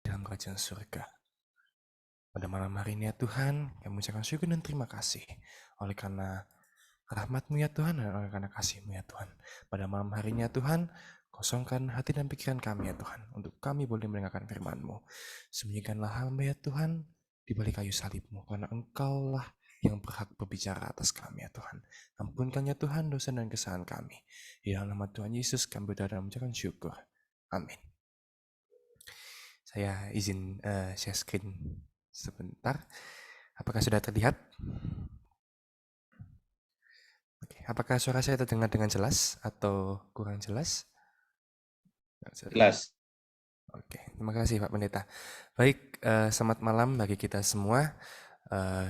dalam kerajaan surga. Pada malam hari ini ya Tuhan, kami mengucapkan syukur dan terima kasih oleh karena rahmat-Mu ya Tuhan dan oleh karena kasih-Mu ya Tuhan. Pada malam hari ini ya Tuhan, kosongkan hati dan pikiran kami ya Tuhan, untuk kami boleh mendengarkan firman-Mu. Sembunyikanlah hamba ya Tuhan di balik kayu salib-Mu, karena Engkaulah yang berhak berbicara atas kami ya Tuhan. Ampunkan ya Tuhan dosa dan kesalahan kami. Di dalam nama Tuhan Yesus kami berdoa dan mengucapkan syukur. Amin. Saya izin share screen sebentar. Apakah sudah terlihat? Oke. Apakah suara saya terdengar dengan jelas atau kurang jelas? Jelas. Oke, terima kasih Pak Pendeta. Baik, selamat malam bagi kita semua.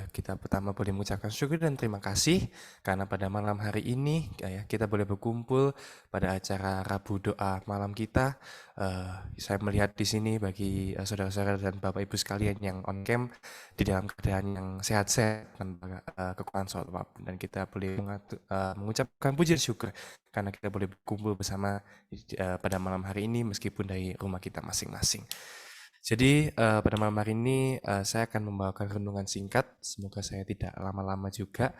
Kita pertama boleh mengucapkan syukur dan terima kasih karena pada malam hari ini kita boleh berkumpul pada acara Rabu Doa malam kita. Saya melihat di sini bagi saudara-saudara dan Bapak Ibu sekalian yang on cam di dalam keadaan yang sehat-sehat tanpa kekurangan suatu apapun, dan kita boleh mengucapkan puji dan syukur karena kita boleh berkumpul bersama pada malam hari ini meskipun dari rumah kita masing-masing. Jadi pada malam hari ini saya akan membawakan renungan singkat. Semoga saya tidak lama-lama juga.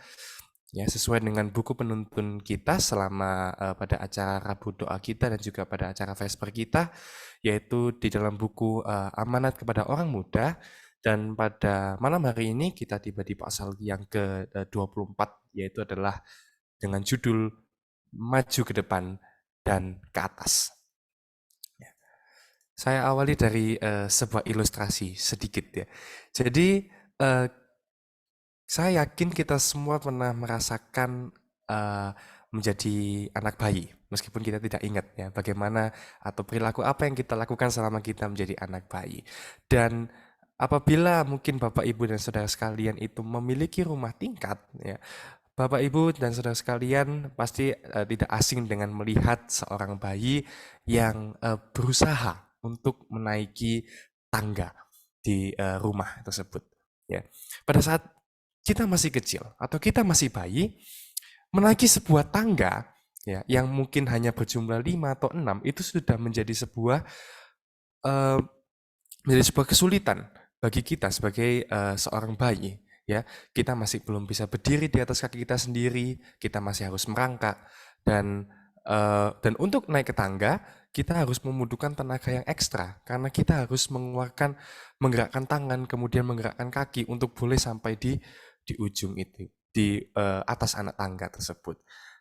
Ya, sesuai dengan buku penuntun kita selama pada acara Rabu Doa kita dan juga pada acara Vesper kita, yaitu di dalam buku Amanat kepada Orang Muda. Dan pada malam hari ini kita tiba di pasal yang ke-24, yaitu adalah dengan judul Maju ke Depan dan ke Atas. Saya awali dari sebuah ilustrasi sedikit ya. Jadi saya yakin kita semua pernah merasakan menjadi anak bayi, meskipun kita tidak ingat ya bagaimana atau perilaku apa yang kita lakukan selama kita menjadi anak bayi. Dan apabila mungkin Bapak Ibu dan saudara sekalian itu memiliki rumah tingkat ya, Bapak Ibu dan saudara sekalian pasti tidak asing dengan melihat seorang bayi yang berusaha untuk menaiki tangga di rumah tersebut. Ya, pada saat kita masih kecil atau kita masih bayi, menaiki sebuah tangga ya yang mungkin hanya berjumlah 5 atau 6 itu sudah uh, menjadi sebuah kesulitan bagi kita sebagai seorang bayi. Ya, kita masih belum bisa berdiri di atas kaki kita sendiri, kita masih harus merangkak, dan untuk naik ke tangga kita harus membutuhkan tenaga yang ekstra karena kita harus menggerakkan tangan, kemudian menggerakkan kaki untuk boleh sampai di ujung itu, di atas anak tangga tersebut.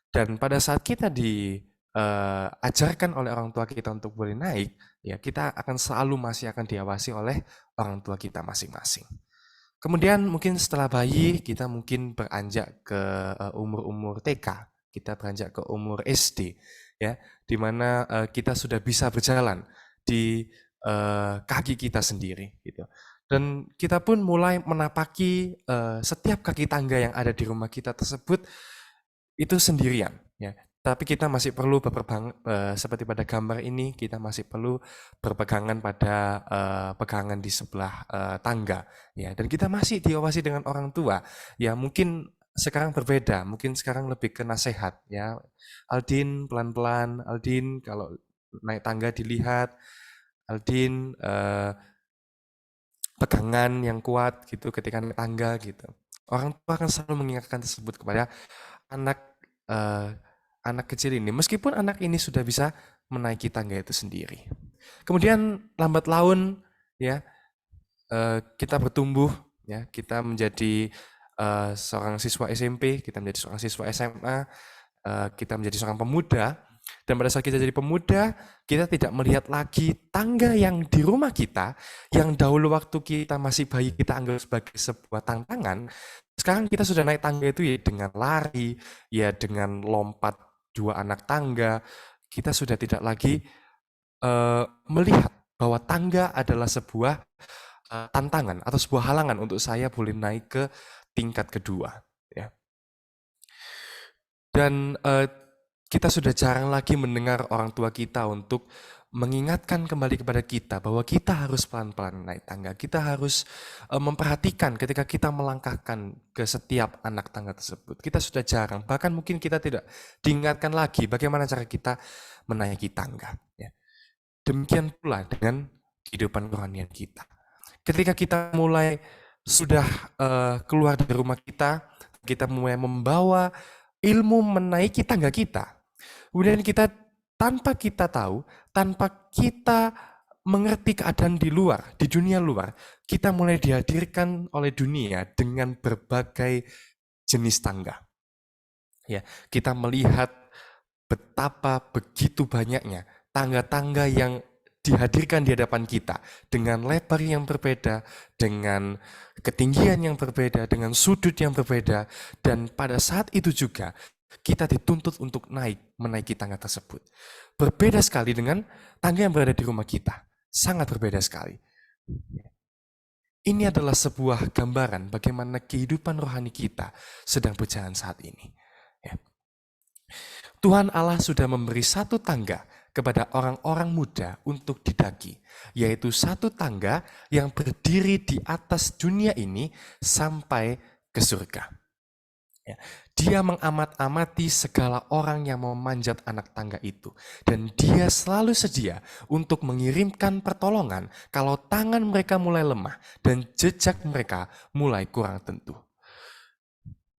Dan pada saat kita diajarkan oleh orang tua kita untuk boleh naik, ya kita akan selalu masih akan diawasi oleh orang tua kita masing-masing. Kemudian mungkin setelah bayi kita mungkin beranjak ke umur-umur TK, kita beranjak ke umur SD, ya, di mana kita sudah bisa berjalan di kaki kita sendiri, gitu. Dan kita pun mulai menapaki setiap kaki tangga yang ada di rumah kita tersebut itu sendirian, ya. Tapi kita masih perlu seperti pada gambar ini, kita masih perlu berpegangan pada pegangan di sebelah tangga, ya. Dan kita masih diawasi dengan orang tua, ya. Mungkin sekarang berbeda, mungkin sekarang lebih ke nasihat, ya. Aldin pelan-pelan, Aldin kalau naik tangga dilihat, Aldin pegangan yang kuat gitu ketika naik tangga gitu. Orang tua akan selalu mengingatkan tersebut kepada anak eh, anak kecil ini, meskipun anak ini sudah bisa menaiki tangga itu sendiri. Kemudian lambat laun ya kita bertumbuh, ya kita menjadi seorang siswa SMP, kita menjadi seorang siswa SMA, kita menjadi seorang pemuda. Dan pada saat kita jadi pemuda, kita tidak melihat lagi tangga yang di rumah kita, yang dahulu waktu kita masih bayi kita anggap sebagai sebuah tantangan. Sekarang kita sudah naik tangga itu ya dengan lari, ya dengan lompat 2 anak tangga. Kita sudah tidak lagi melihat bahwa tangga adalah sebuah tantangan atau sebuah halangan untuk saya boleh naik ke tingkat kedua. Ya. Dan kita sudah jarang lagi mendengar orang tua kita untuk mengingatkan kembali kepada kita bahwa kita harus pelan-pelan naik tangga. Kita harus memperhatikan ketika kita melangkahkan ke setiap anak tangga tersebut. Kita sudah jarang, bahkan mungkin kita tidak diingatkan lagi bagaimana cara kita menaiki tangga. Ya. Demikian pula dengan kehidupan kerohanian kita. Ketika kita mulai sudah keluar dari rumah kita mulai membawa ilmu menaiki tangga kita. Kemudian kita tanpa kita tahu, tanpa kita mengerti keadaan di luar, di dunia luar, kita mulai dihadirkan oleh dunia dengan berbagai jenis tangga. Ya, kita melihat betapa begitu banyaknya tangga-tangga yang dihadirkan di hadapan kita dengan lebar yang berbeda, dengan ketinggian yang berbeda, dengan sudut yang berbeda, dan pada saat itu juga kita dituntut untuk menaiki tangga tersebut. Berbeda sekali dengan tangga yang berada di rumah kita, sangat berbeda sekali. Ini adalah sebuah gambaran bagaimana kehidupan rohani kita sedang berjalan saat ini. Ya. Tuhan Allah sudah memberi satu tangga kepada orang-orang muda untuk didaki, yaitu satu tangga yang berdiri di atas dunia ini sampai ke surga. Ya. Dia mengamat-amati segala orang yang mau memanjat anak tangga itu, dan dia selalu sedia untuk mengirimkan pertolongan kalau tangan mereka mulai lemah dan jejak mereka mulai kurang tentu.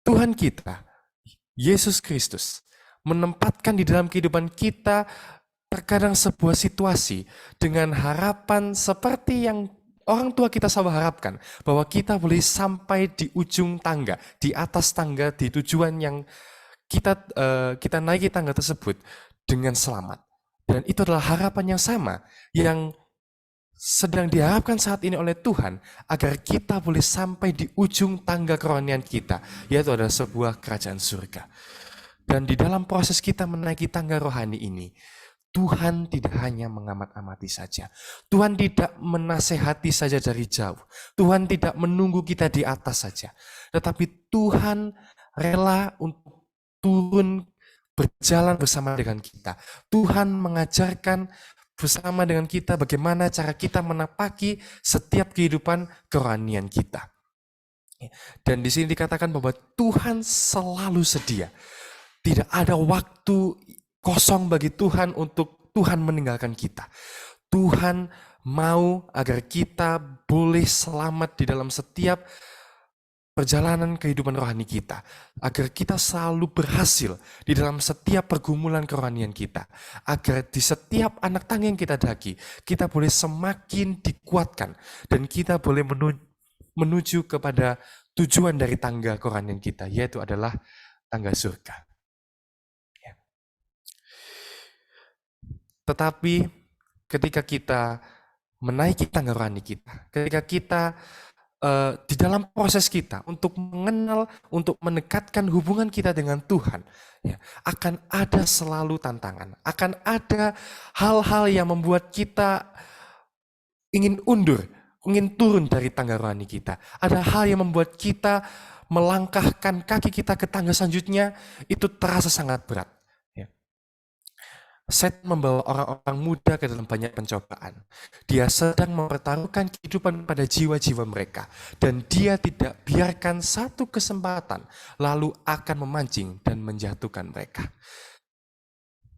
Tuhan kita, Yesus Kristus, menempatkan di dalam kehidupan kita terkadang sebuah situasi dengan harapan seperti yang orang tua kita selalu harapkan, bahwa kita boleh sampai di ujung tangga, di atas tangga, di tujuan yang kita naiki tangga tersebut dengan selamat. Dan itu adalah harapan yang sama yang sedang diharapkan saat ini oleh Tuhan, agar kita boleh sampai di ujung tangga kerohanian kita, yaitu adalah sebuah kerajaan surga. Dan di dalam proses kita menaiki tangga rohani ini, Tuhan tidak hanya mengamat-amati saja. Tuhan tidak menasehati saja dari jauh. Tuhan tidak menunggu kita di atas saja. Tetapi Tuhan rela untuk turun berjalan bersama dengan kita. Tuhan mengajarkan bersama dengan kita bagaimana cara kita menapaki setiap kehidupan kerohanian kita. Dan di sini dikatakan bahwa Tuhan selalu sedia. Tidak ada waktu kosong bagi Tuhan untuk Tuhan meninggalkan kita. Tuhan mau agar kita boleh selamat di dalam setiap perjalanan kehidupan rohani kita, agar kita selalu berhasil di dalam setiap pergumulan kerohanian kita, agar di setiap anak tangga yang kita daki, kita boleh semakin dikuatkan, dan kita boleh menuju kepada tujuan dari tangga kerohanian kita, yaitu adalah tangga surga. Tetapi ketika kita menaiki tangga rohani kita, ketika kita di dalam proses kita untuk mengenal, untuk mendekatkan hubungan kita dengan Tuhan, ya, akan ada selalu tantangan, akan ada hal-hal yang membuat kita ingin undur, ingin turun dari tangga rohani kita. Ada hal yang membuat kita melangkahkan kaki kita ke tangga selanjutnya, itu terasa sangat berat. Setan membawa orang-orang muda ke dalam banyak pencobaan. Dia sedang mempertaruhkan kehidupan pada jiwa-jiwa mereka. Dan dia tidak biarkan satu kesempatan lalu akan memancing dan menjatuhkan mereka.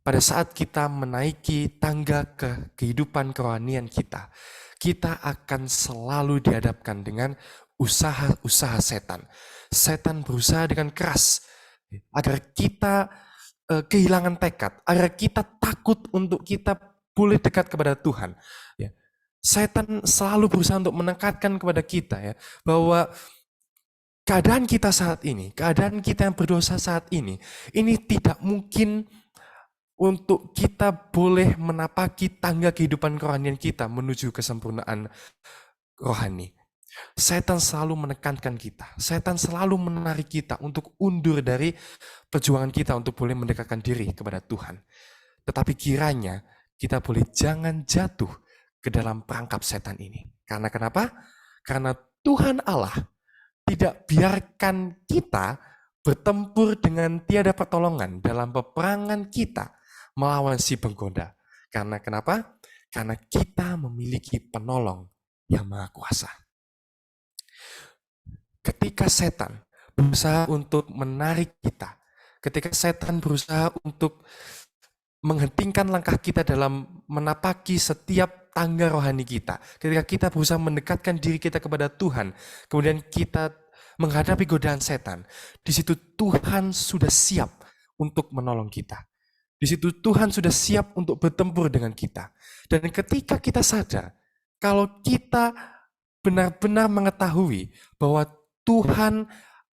Pada saat kita menaiki tangga kehidupan kerohanian kita, kita akan selalu dihadapkan dengan usaha-usaha setan. Setan berusaha dengan keras agar kita kehilangan tekad, agar kita takut untuk kita boleh dekat kepada Tuhan. Ya. Setan selalu berusaha untuk menekankan kepada kita, ya, bahwa keadaan kita saat ini, keadaan kita yang berdosa saat ini tidak mungkin untuk kita boleh menapaki tangga kehidupan kerohanian kita menuju kesempurnaan rohani. Setan selalu menekankan kita, setan selalu menarik kita untuk undur dari perjuangan kita untuk boleh mendekatkan diri kepada Tuhan. Tetapi kiranya kita boleh jangan jatuh ke dalam perangkap setan ini. Karena kenapa? Karena Tuhan Allah tidak biarkan kita bertempur dengan tiada pertolongan dalam peperangan kita melawan si penggoda. Karena kenapa? Karena kita memiliki penolong yang maha kuasa. Ketika setan berusaha untuk menarik kita, ketika setan berusaha untuk menghentikan langkah kita dalam menapaki setiap tangga rohani kita, ketika kita berusaha mendekatkan diri kita kepada Tuhan, kemudian kita menghadapi godaan setan, di situ Tuhan sudah siap untuk menolong kita. Di situ Tuhan sudah siap untuk bertempur dengan kita. Dan ketika kita sadar, kalau kita benar-benar mengetahui bahwa Tuhan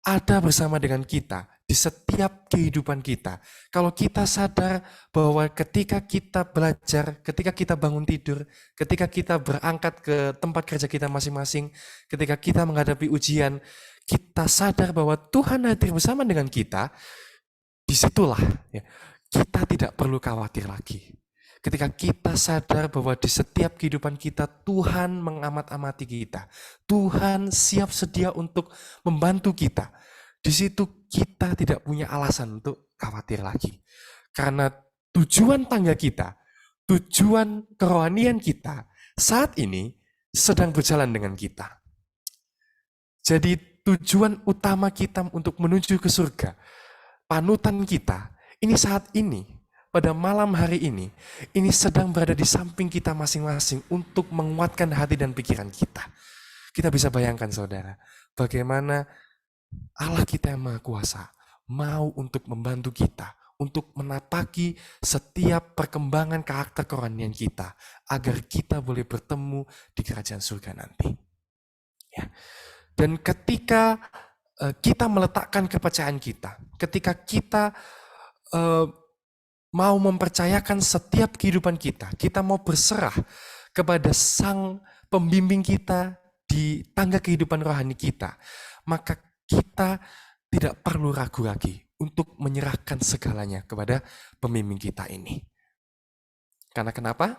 ada bersama dengan kita di setiap kehidupan kita. Kalau kita sadar bahwa ketika kita belajar, ketika kita bangun tidur, ketika kita berangkat ke tempat kerja kita masing-masing, ketika kita menghadapi ujian, kita sadar bahwa Tuhan hadir bersama dengan kita, disitulah ya, kita tidak perlu khawatir lagi. Ketika kita sadar bahwa di setiap kehidupan kita, Tuhan mengamat-amati kita. Tuhan siap sedia untuk membantu kita. Di situ kita tidak punya alasan untuk khawatir lagi. Karena tujuan tangga kita, tujuan kerohanian kita, saat ini sedang berjalan dengan kita. Jadi tujuan utama kita untuk menuju ke surga, panutan kita, ini saat ini, pada malam hari ini sedang berada di samping kita masing-masing untuk menguatkan hati dan pikiran kita. Kita bisa bayangkan saudara, bagaimana Allah kita yang Maha Kuasa mau untuk membantu kita, untuk menapaki setiap perkembangan karakter kerohanian kita, agar kita boleh bertemu di kerajaan surga nanti. Ya. Dan ketika kita meletakkan kepercayaan kita, ketika kita mau mempercayakan setiap kehidupan kita, kita mau berserah kepada Sang Pembimbing kita di tangga kehidupan rohani kita, maka kita tidak perlu ragu lagi untuk menyerahkan segalanya kepada pembimbing kita ini. Karena kenapa?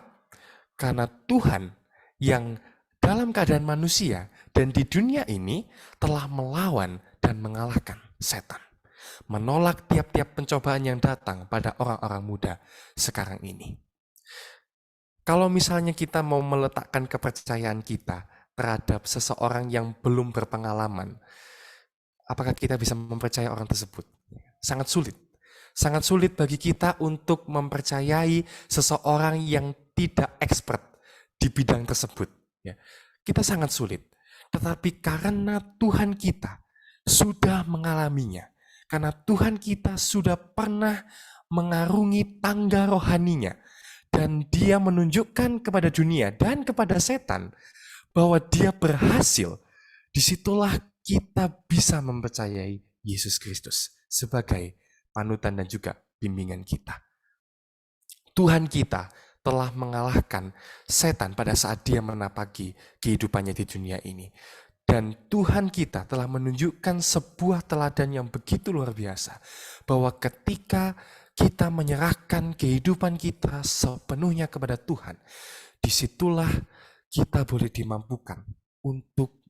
Karena Tuhan yang dalam keadaan manusia dan di dunia ini telah melawan dan mengalahkan setan. Menolak tiap-tiap pencobaan yang datang pada orang-orang muda sekarang ini. Kalau misalnya kita mau meletakkan kepercayaan kita terhadap seseorang yang belum berpengalaman, apakah kita bisa mempercayai orang tersebut? Sangat sulit. Sangat sulit bagi kita untuk mempercayai seseorang yang tidak expert di bidang tersebut. Kita sangat sulit. Tetapi karena Tuhan kita sudah mengalaminya, karena Tuhan kita sudah pernah mengarungi tangga rohaninya, dan Dia menunjukkan kepada dunia dan kepada setan bahwa Dia berhasil, disitulah kita bisa mempercayai Yesus Kristus sebagai panutan dan juga bimbingan kita. Tuhan kita telah mengalahkan setan pada saat Dia menapaki kehidupannya di dunia ini. Dan Tuhan kita telah menunjukkan sebuah teladan yang begitu luar biasa, bahwa ketika kita menyerahkan kehidupan kita sepenuhnya kepada Tuhan, disitulah kita boleh dimampukan untuk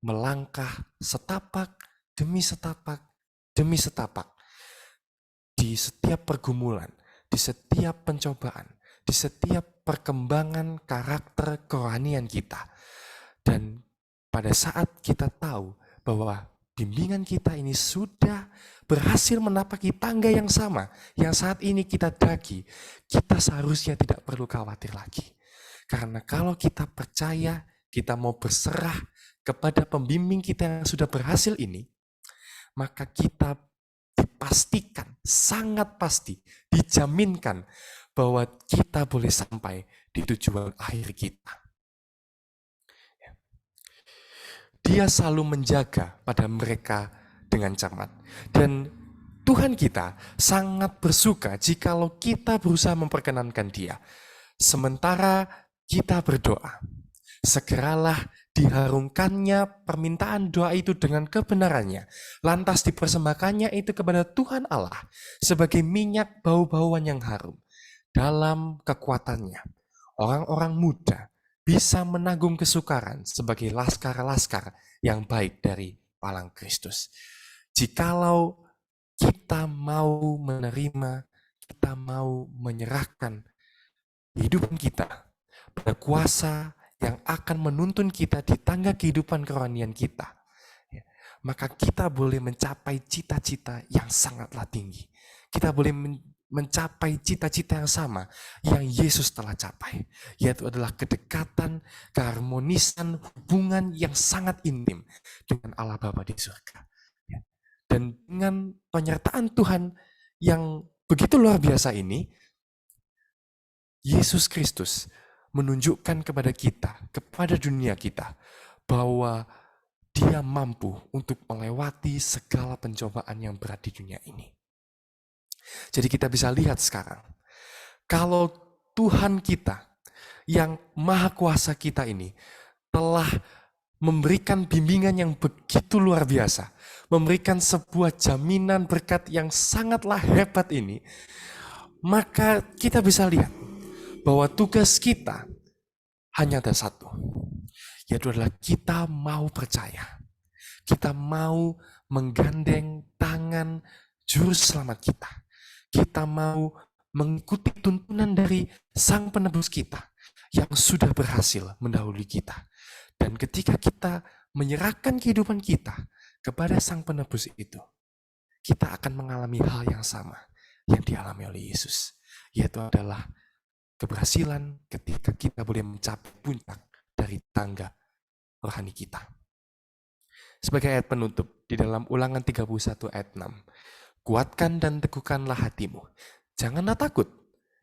melangkah setapak demi setapak demi setapak di setiap pergumulan, di setiap pencobaan, di setiap perkembangan karakter kerohanian kita. Dan pada saat kita tahu bahwa bimbingan kita ini sudah berhasil menapaki tangga yang sama yang saat ini kita daki, kita seharusnya tidak perlu khawatir lagi. Karena kalau kita percaya, kita mau berserah kepada pembimbing kita yang sudah berhasil ini, maka kita dipastikan, sangat pasti, dijaminkan bahwa kita boleh sampai di tujuan akhir kita. Dia selalu menjaga pada mereka dengan cermat. Dan Tuhan kita sangat bersuka jikalau kita berusaha memperkenankan Dia. Sementara kita berdoa, segeralah diharumkannya permintaan doa itu dengan kebenarannya. Lantas dipersembahkannya itu kepada Tuhan Allah sebagai minyak bau-bauan yang harum. Dalam kekuatannya, orang-orang muda bisa menanggung kesukaran sebagai laskar-laskar yang baik dari palang Kristus. Jikalau kita mau menerima, kita mau menyerahkan kehidupan kita pada kuasa yang akan menuntun kita di tangga kehidupan kerohanian kita, maka kita boleh mencapai cita-cita yang sangatlah tinggi. Kita boleh mencapai cita-cita yang sama yang Yesus telah capai, yaitu adalah kedekatan, keharmonisan, hubungan yang sangat intim dengan Allah Bapa di surga. Ya. Dan dengan penyertaan Tuhan yang begitu luar biasa ini, Yesus Kristus menunjukkan kepada kita, kepada dunia kita, bahwa Dia mampu untuk melewati segala pencobaan yang berat di dunia ini. Jadi kita bisa lihat sekarang, kalau Tuhan kita yang maha kuasa kita ini telah memberikan bimbingan yang begitu luar biasa, memberikan sebuah jaminan berkat yang sangatlah hebat ini, maka kita bisa lihat bahwa tugas kita hanya ada satu, yaitu adalah kita mau percaya. Kita mau menggandeng tangan juru selamat kita. Kita mau mengikuti tuntunan dari Sang Penebus kita yang sudah berhasil mendahului kita. Dan ketika kita menyerahkan kehidupan kita kepada Sang Penebus itu, kita akan mengalami hal yang sama yang dialami oleh Yesus, yaitu adalah keberhasilan ketika kita boleh mencapai puncak dari tangga rohani kita. Sebagai ayat penutup di dalam Ulangan 31 ayat 6, kuatkan dan teguhkanlah hatimu, janganlah takut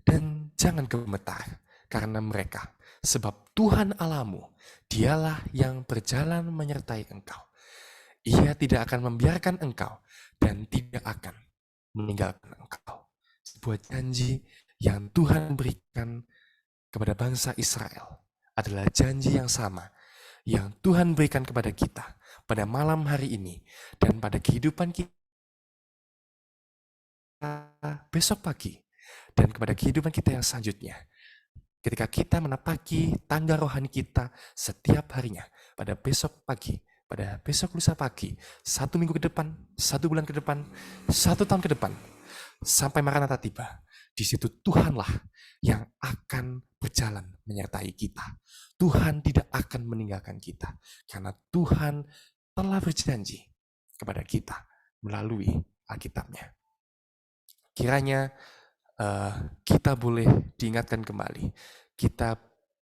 dan jangan gemetar karena mereka, sebab Tuhan Allahmu, Dialah yang berjalan menyertai engkau. Ia tidak akan membiarkan engkau dan tidak akan meninggalkan engkau. Sebuah janji yang Tuhan berikan kepada bangsa Israel adalah janji yang sama yang Tuhan berikan kepada kita pada malam hari ini dan pada kehidupan kita besok pagi dan kepada kehidupan kita yang selanjutnya. Ketika kita menapaki tangga rohani kita setiap harinya, pada besok pagi, pada besok lusa pagi, 1 minggu ke depan, 1 bulan ke depan, 1 tahun ke depan, sampai Maranatha tiba, di situ Tuhanlah yang akan berjalan menyertai kita. Tuhan tidak akan meninggalkan kita, karena Tuhan telah berjanji kepada kita melalui Alkitabnya. Kiranya kita boleh diingatkan kembali, kita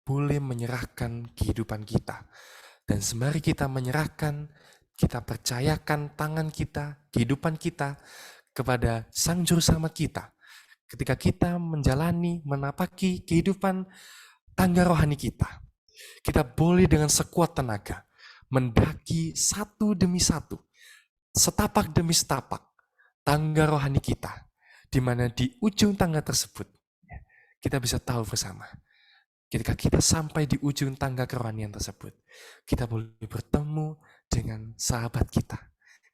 boleh menyerahkan kehidupan kita. Dan sembari kita menyerahkan, kita percayakan tangan kita, kehidupan kita kepada Sang Juru Selamat kita. Ketika kita menjalani, menapaki kehidupan tangga rohani kita, kita boleh dengan sekuat tenaga mendaki satu demi satu, setapak demi setapak, tangga rohani kita, di mana di ujung tangga tersebut, kita bisa tahu bersama, ketika kita sampai di ujung tangga kerohanian tersebut, kita boleh bertemu dengan sahabat kita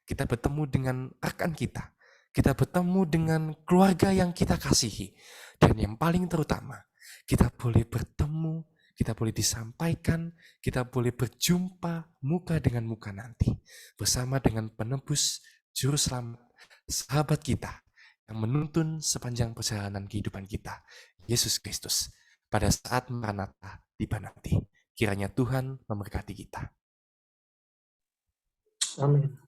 bertemu dengan rekan kita bertemu dengan keluarga yang kita kasihi, dan yang paling terutama, kita boleh bertemu, kita boleh disampaikan, kita boleh berjumpa muka dengan muka nanti, bersama dengan penebus, juru selamat, sahabat kita, yang menuntun sepanjang perjalanan kehidupan kita, Yesus Kristus, pada saat Maranatha tiba nanti. Kiranya Tuhan memberkati kita. Amin.